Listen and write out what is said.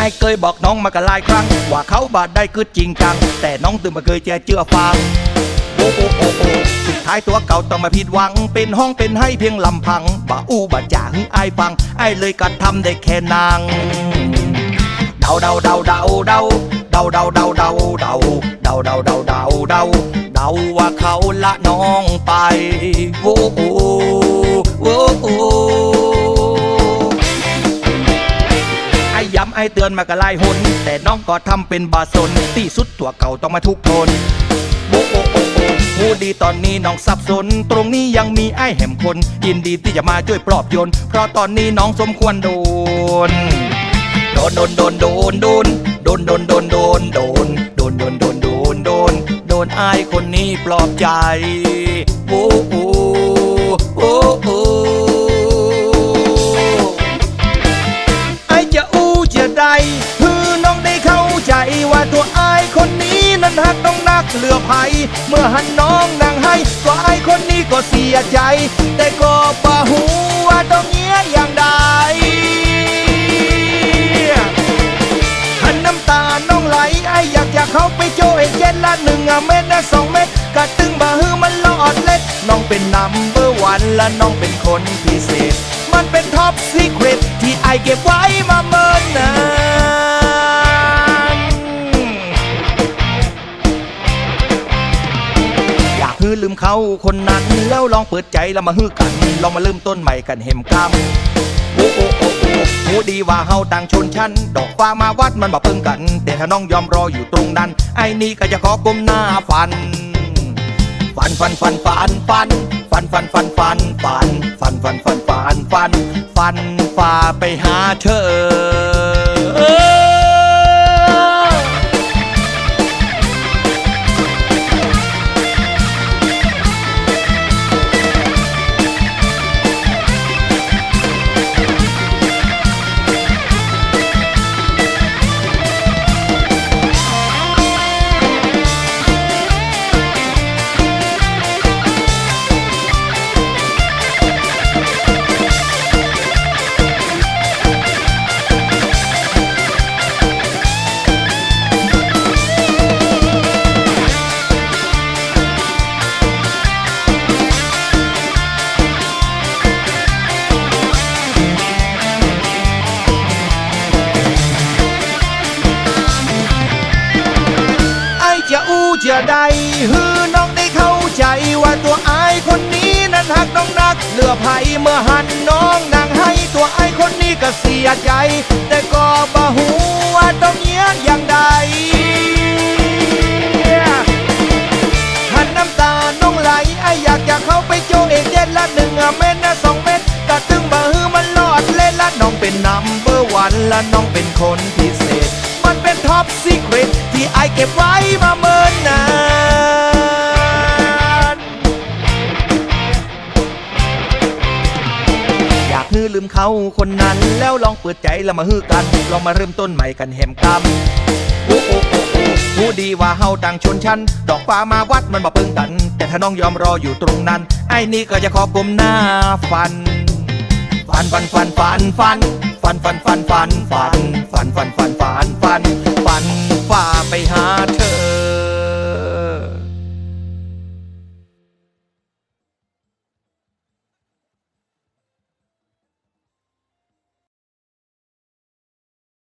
อ้เคยบอกน้องมากันหลายครั้งว่าเขาบาดได้คือจริงจังแต่น้องตื่นมาเคยเชื่อฟังโอ้โอ้โอ้โอ้สุดท้ายตัวเก่าต้องมาผิดหวังเป็นห้องเป็นให้เพียงลำพังบ่อู้บ่จ่าหึงไอ้ฟังไอ้เลยกระทำได้แค่นางเดาเดาเดาเดาเดาเดาเดาเดาเดาเดาเดาเดาเดาเดาเดาเดาว่าเขาละน้องไปโอ้โอ้โอ้โอ้ไอ้ย้ำไอ้เตือนมากระไล่หนแต่น้องก็ทำเป็นบาสนที่สุดตัวเก่าต้องมาทุกทนโอ้โอ้โอ้โอ้ผู้ดีตอนนี้น้องสับสนตรงนี้ยังมีไอ้แหมคนยินดีที่จะมาช่วยปลอบโยนเพราะตอนนี้น้องสมควรโดนโดนโดนโดนโดนโดนโดนโดนโดนโดนโดนโดนโดนโดนโดนโดนโดนไอ้คนนี้ปลอบใจโอ้โอ้โอ้โอ้ไอ้จะอู้จะได้คือน้องได้เข้าใจว่าตัวไอ้คนนี้นั้นหักต้องนักเหลือภัยเมื่อหันน้องนางให้ก็ไอ้คนนี้ก็เสียใจแต่ก็บ่หูว่าต้องเงี้ยอย่างใดหันน้ำตาน้องไหลไอ้อยากจะเข้าไปโจยเย็นละ1 เม็ดนะ2 เม็ดกะตึงบ่ฮือมันหลอดเล็ดน้องเป็นนัมเบอร์วันและน้องเป็นคนพิเศษมันเป็นท็อปซีเครตที่ไอ้เก็บไว้มาเมินนานอยากฮือลืมเขาคนนั้นแล้วลองเปิดใจแล้วมาฮือกันลองมาเริ่มต้นใหม่กันเห็มกำโอ้โอ้โอ้โอ้หูดีว่าเฮาต่างชนชั้นดอกฟ้ามาวัดมันบ่เพิ่งกันแต่ถ้าน้องยอมรออยู่ตรงนั้นไอ้นี่ก็จะขอก้มหน้าฟันฟันฟันฟันฟันฟันฟันฟันฟันฟันฟันฟันฟันฟันฟันฟันฟันฝ่าไปหาเธอจะได้ฮือน้องได้เข้าใจว่าตัวไอ้คนนี้นั้นหักน้องนักเหลือภัยเมื่อหันน้องนางให้ตัวไอ้คนนี้ก็เสียใจแต่ก็บ่หูว่าต้องเงี้ยอย่างใดหันน้ำตาน้องไหลไอ้อยากจะเข้าไปโจเอเจนละ1 เม็ดนะ2 เม็ดกะตึงบ่ฮือมันหลอดเล่นละน้องเป็นนัมเบอร์วันและน้องเป็นคนพิเศษมันเป็นท็อปซีเครตที่ไอเก็บไว้มาเมินนานอยากฮือลืมเขาคนนั้นแล้วลองเปิดใจแล้วมาฮือกันลองมาเริ่มต้นใหม่กันแหมกำโอ้โอ้โอ้โอ้ผู้ดีว่าเฮาต่างชนชั้นดอกฟ้ามาวัดมันบ่เพิ่งกันแต่ถ้าน้องยอมรออยู่ตรงนั้นไอ้นี่ก็จะขอก้มหน้าฟันฟันฟันฟันฟันฟันฟันฟันฟันฟันฟันฟันฟันฟัน